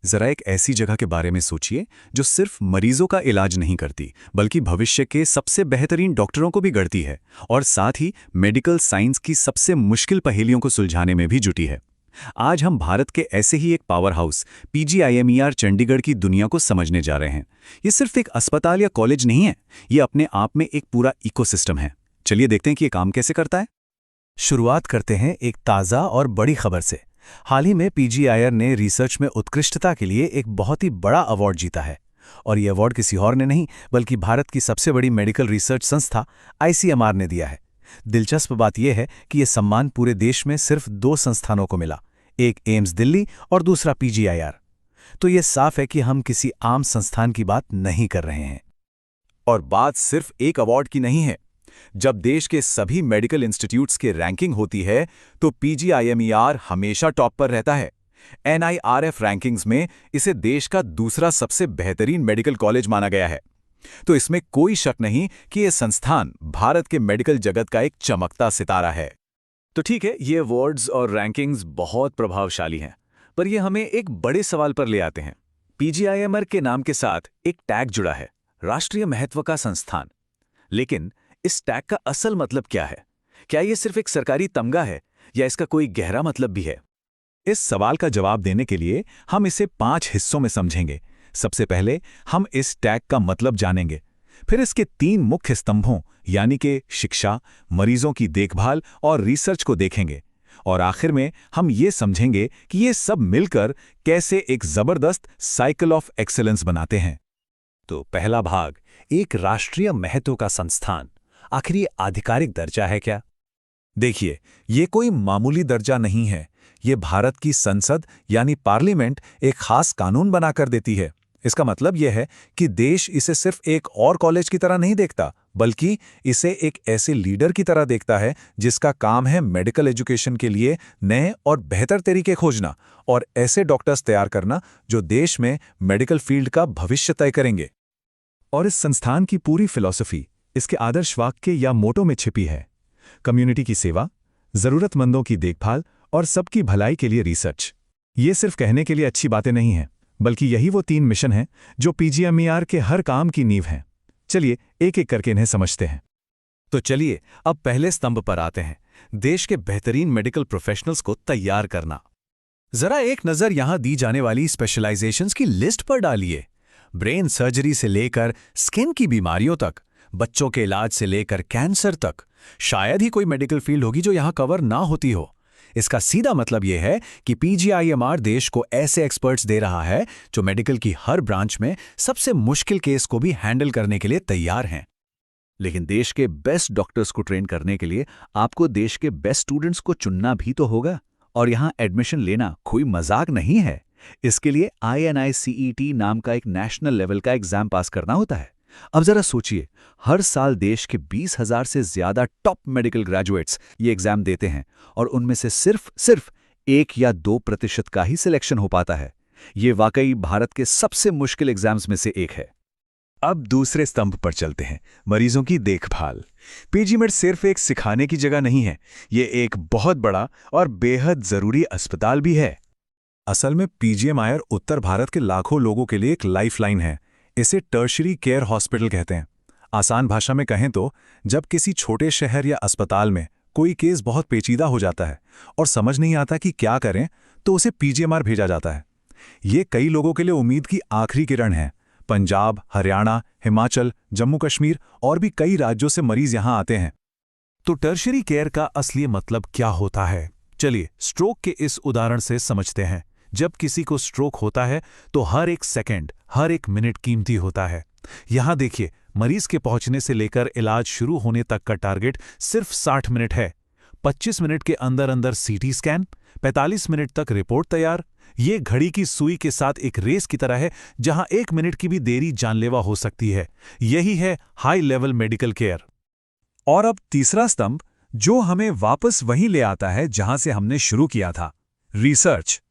जरा एक ऐसी जगह के बारे में सोचिए जो सिर्फ मरीजों का इलाज नहीं करती बल्कि भविष्य के सबसे बेहतरीन डॉक्टरों को भी गढ़ती है और साथ ही मेडिकल साइंस की सबसे मुश्किल पहेलियों को सुलझाने में भी जुटी है। आज हम भारत के ऐसे ही एक पावर हाउस पीजीआईएमईआर चंडीगढ़ की दुनिया को समझने जा रहे हैं। ये सिर्फ एक अस्पताल या कॉलेज नहीं है, ये अपने आप में एक पूरा इकोसिस्टम है। चलिए देखते हैं कि ये काम कैसे करता है। शुरुआत करते हैं एक ताज़ा और बड़ी खबर से। हाल ही में पीजीआईआर ने रिसर्च में उत्कृष्टता के लिए एक बहुत ही बड़ा अवार्ड जीता है। और ये अवार्ड किसी और ने नहीं बल्कि भारत की सबसे बड़ी मेडिकल रिसर्च संस्था आईसीएमआर ने दिया है। दिलचस्प बात यह है कि यह सम्मान पूरे देश में सिर्फ 2 संस्थानों को मिला, एक एम्स दिल्ली और दूसरा पीजीआईआर। तो ये साफ है कि हम किसी आम संस्थान की बात नहीं कर रहे हैं। और बात सिर्फ एक अवार्ड की नहीं है। जब देश के सभी मेडिकल इंस्टीट्यूट्स की रैंकिंग होती है तो पीजीआईएमईआर हमेशा टॉप पर रहता है। एनआईआरएफ रैंकिंग्स में इसे देश का दूसरा सबसे बेहतरीन मेडिकल कॉलेज माना गया है। तो इसमें कोई शक नहीं कि यह संस्थान भारत के मेडिकल जगत का एक चमकता सितारा है। तो ठीक है, ये अवार्ड्स और रैंकिंग्स बहुत प्रभावशाली हैं, पर ये हमें एक बड़े सवाल पर ले आते हैं। पीजीआईएमईआर के नाम के साथ एक टैग जुड़ा है, राष्ट्रीय महत्व का संस्थान। लेकिन इस टैग का असल मतलब क्या है? क्या यह सिर्फ एक सरकारी तमगा है या इसका कोई गहरा मतलब भी है? इस सवाल का जवाब देने के लिए हम इसे 5 हिस्सों में समझेंगे। सबसे पहले हम इस टैग का मतलब जानेंगे, फिर इसके 3 मुख्य स्तंभों यानी कि शिक्षा, मरीजों की देखभाल और रिसर्च को देखेंगे, और आखिर में हम ये समझेंगे कि ये सब मिलकर कैसे एक जबरदस्त साइकिल ऑफ एक्सीलेंस बनाते हैं। तो पहला भाग, एक राष्ट्रीय महत्व का संस्थान। आखिर ये आधिकारिक दर्जा है क्या? देखिए, ये कोई मामूली दर्जा नहीं है। ये भारत की संसद यानी पार्लियामेंट एक खास कानून बनाकर देती है। इसका मतलब यह है कि देश इसे सिर्फ एक और कॉलेज की तरह नहीं देखता, बल्कि इसे एक ऐसे लीडर की तरह देखता है जिसका काम है मेडिकल एजुकेशन के लिए नए और बेहतर तरीके खोजना और ऐसे डॉक्टर्स तैयार करना जो देश में मेडिकल फील्ड का भविष्य तय करेंगे। और इस संस्थान की पूरी फिलॉसफी इसके आदर्श वाक्य या मोटो में छिपी है। कम्युनिटी की सेवा, जरूरतमंदों की देखभाल और सबकी भलाई के लिए रिसर्च। ये सिर्फ कहने के लिए अच्छी बातें नहीं हैं, बल्कि यही वो 3 मिशन हैं जो पीजीआईएमईआर के हर काम की नींव हैं। चलिए एक-एक करके इन्हें समझते हैं। तो चलिए अब पहले स्तंभ पर आते हैं, देश के बेहतरीन मेडिकल प्रोफेशनल्स को तैयार करना। जरा एक नज़र यहां दी जाने वाली स्पेशलाइजेशंस की लिस्ट पर डालिए। ब्रेन सर्जरी से लेकर स्किन की बीमारियों तक, बच्चों के इलाज से लेकर कैंसर तक, शायद ही कोई मेडिकल फील्ड होगी जो यहां कवर ना होती हो। इसका सीधा मतलब यह है कि पीजीआईएमईआर देश को ऐसे एक्सपर्ट्स दे रहा है जो मेडिकल की हर ब्रांच में सबसे मुश्किल केस को भी हैंडल करने के लिए तैयार हैं। लेकिन देश के बेस्ट डॉक्टर्स को ट्रेन करने के लिए आपको देश के बेस्ट स्टूडेंट्स को चुनना भी तो होगा, और यहाँ एडमिशन लेना कोई मजाक नहीं है। इसके लिए INICET नाम का एक नेशनल लेवल का एग्जाम पास करना होता है। अब जरा सोचिए, हर साल देश के 20,000 से ज्यादा टॉप मेडिकल ग्रेजुएट्स ये एग्जाम देते हैं और उनमें से सिर्फ 1 या 2% का ही सिलेक्शन हो पाता है। ये वाकई भारत के सबसे मुश्किल एग्जाम्स में से एक है। अब दूसरे स्तंभ पर चलते हैं, मरीजों की देखभाल। पीजीमेड सिर्फ एक सिखाने की जगह नहीं है, ये एक बहुत बड़ा और बेहद जरूरी अस्पताल भी है। असल में पीजीआईएमईआर उत्तर भारत के लाखों लोगों के लिए एक लाइफलाइन है। इसे टर्शरी केयर हॉस्पिटल कहते हैं। आसान भाषा में कहें तो जब किसी छोटे शहर या अस्पताल में कोई केस बहुत पेचीदा हो जाता है और समझ नहीं आता कि क्या करें, तो उसे पीजीआईएमईआर भेजा जाता है। ये कई लोगों के लिए उम्मीद की आखिरी किरण है। पंजाब, हरियाणा, हिमाचल, जम्मू कश्मीर और भी कई राज्यों से मरीज यहां आते हैं। तो टर्शरी केयर का असली मतलब क्या होता है? चलिए स्ट्रोक के इस उदाहरण से समझते हैं। जब किसी को स्ट्रोक होता है तो हर एक सेकंड, हर एक मिनट कीमती होता है। यहां देखिए, मरीज के पहुंचने से लेकर इलाज शुरू होने तक का टारगेट सिर्फ 60 मिनट है। 25 मिनट के अंदर अंदर सीटी स्कैन, 45 मिनट तक रिपोर्ट तैयार। ये घड़ी की सुई के साथ एक रेस की तरह है, जहां 1 मिनट की भी देरी जानलेवा हो सकती है। यही है हाई लेवल मेडिकल केयर। और अब तीसरा स्तंभ, जो हमें वापस वहीं ले आता है जहां से हमने शुरू किया था, रिसर्च।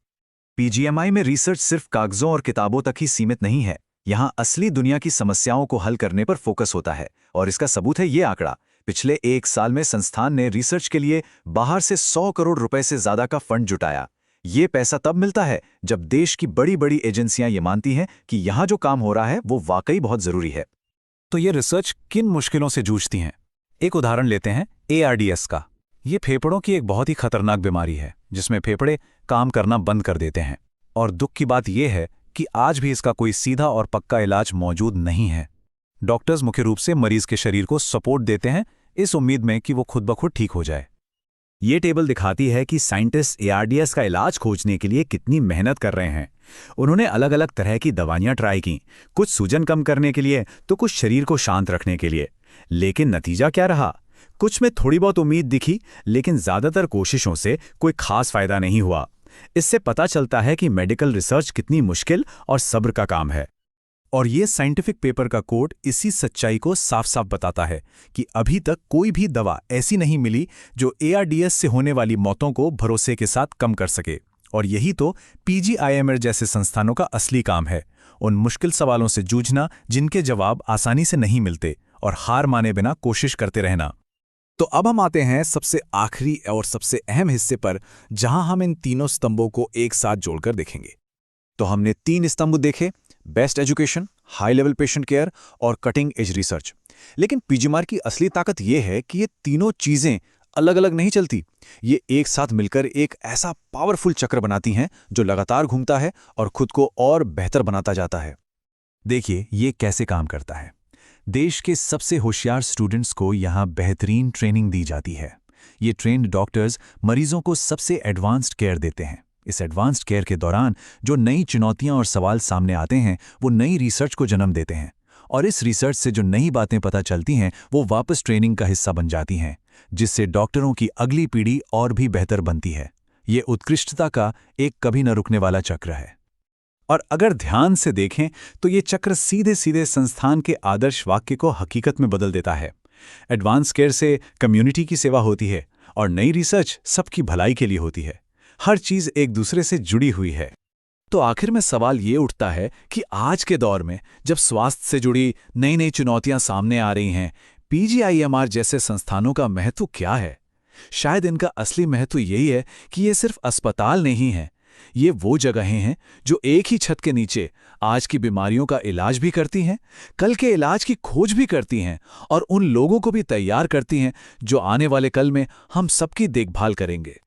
पीजीआईएमईआर में रिसर्च सिर्फ कागजों और किताबों तक ही सीमित नहीं है। यहाँ असली दुनिया की समस्याओं को हल करने पर फोकस होता है, और इसका सबूत है ये आंकड़ा। पिछले 1 साल में संस्थान ने रिसर्च के लिए बाहर से 100 करोड़ रुपए से ज्यादा का फंड जुटाया। ये पैसा तब मिलता है जब देश की बड़ी बड़ी एजेंसियां ये मानती हैं कि यहाँ जो काम हो रहा है वो वाकई बहुत जरूरी है। तो ये रिसर्च किन मुश्किलों से जूझती हैं? एक उदाहरण लेते हैं ARDS का। ये फेफड़ों की एक बहुत ही खतरनाक बीमारी है जिसमें फेफड़े काम करना बंद कर देते हैं। और दुख की बात यह है कि आज भी इसका कोई सीधा और पक्का इलाज मौजूद नहीं है। डॉक्टर्स मुख्य रूप से मरीज के शरीर को सपोर्ट देते हैं इस उम्मीद में कि वो खुद ब खुद ठीक हो जाए। ये टेबल दिखाती है कि साइंटिस्ट ARDS का इलाज खोजने के लिए कितनी मेहनत कर रहे हैं। उन्होंने अलग अलग तरह की दवाइयां ट्राई की, कुछ सूजन कम करने के लिए तो कुछ शरीर को शांत रखने के लिए। लेकिन नतीजा क्या रहा? कुछ में थोड़ी बहुत उम्मीद दिखी, लेकिन ज्यादातर कोशिशों से कोई खास फायदा नहीं हुआ। इससे पता चलता है कि मेडिकल रिसर्च कितनी मुश्किल और सब्र का काम है। और ये साइंटिफिक पेपर का कोड इसी सच्चाई को साफ साफ बताता है कि अभी तक कोई भी दवा ऐसी नहीं मिली जो ARDS से होने वाली मौतों को भरोसे के साथ कम कर सके। और यही तो PGIMR जैसे संस्थानों का असली काम है, उन मुश्किल सवालों से जूझना जिनके जवाब आसानी से नहीं मिलते, और हार माने बिना कोशिश करते रहना। तो अब हम आते हैं सबसे आखिरी और सबसे अहम हिस्से पर, जहां हम इन तीनों स्तंभों को एक साथ जोड़कर देखेंगे। तो हमने 3 स्तंभ देखे: best education, high level patient care और कटिंग एज रिसर्च। लेकिन PGIMR की असली ताकत यह है कि ये तीनों चीजें अलग अलग नहीं चलती। ये एक साथ मिलकर एक ऐसा पावरफुल चक्र बनाती हैं जो लगातार घूमता है और खुद को और बेहतर बनाता जाता है। देखिए ये कैसे काम करता है। देश के सबसे होशियार स्टूडेंट्स को यहाँ बेहतरीन ट्रेनिंग दी जाती है। ये ट्रेन्ड डॉक्टर्स मरीजों को सबसे एडवांस्ड केयर देते हैं। इस एडवांस्ड केयर के दौरान जो नई चुनौतियां और सवाल सामने आते हैं वो नई रिसर्च को जन्म देते हैं, और इस रिसर्च से जो नई बातें पता चलती हैं वो वापस ट्रेनिंग का हिस्सा बन जाती हैं, जिससे डॉक्टरों की अगली पीढ़ी और भी बेहतर बनती है। ये उत्कृष्टता का एक कभी न रुकने वाला चक्र है। और अगर ध्यान से देखें तो ये चक्र सीधे सीधे संस्थान के आदर्श वाक्य को हकीकत में बदल देता है। एडवांस केयर से कम्युनिटी की सेवा होती है और नई रिसर्च सबकी भलाई के लिए होती है। हर चीज एक दूसरे से जुड़ी हुई है। तो आखिर में सवाल ये उठता है कि आज के दौर में जब स्वास्थ्य से जुड़ी नई नई चुनौतियां सामने आ रही हैं, PGIMR जैसे संस्थानों का महत्व क्या है? शायद इनका असली महत्व यही है कि ये सिर्फ अस्पताल नहीं है, ये वो जगहें हैं जो एक ही छत के नीचे आज की बीमारियों का इलाज भी करती हैं, कल के इलाज की खोज भी करती हैं, और उन लोगों को भी तैयार करती हैं जो आने वाले कल में हम सबकी देखभाल करेंगे।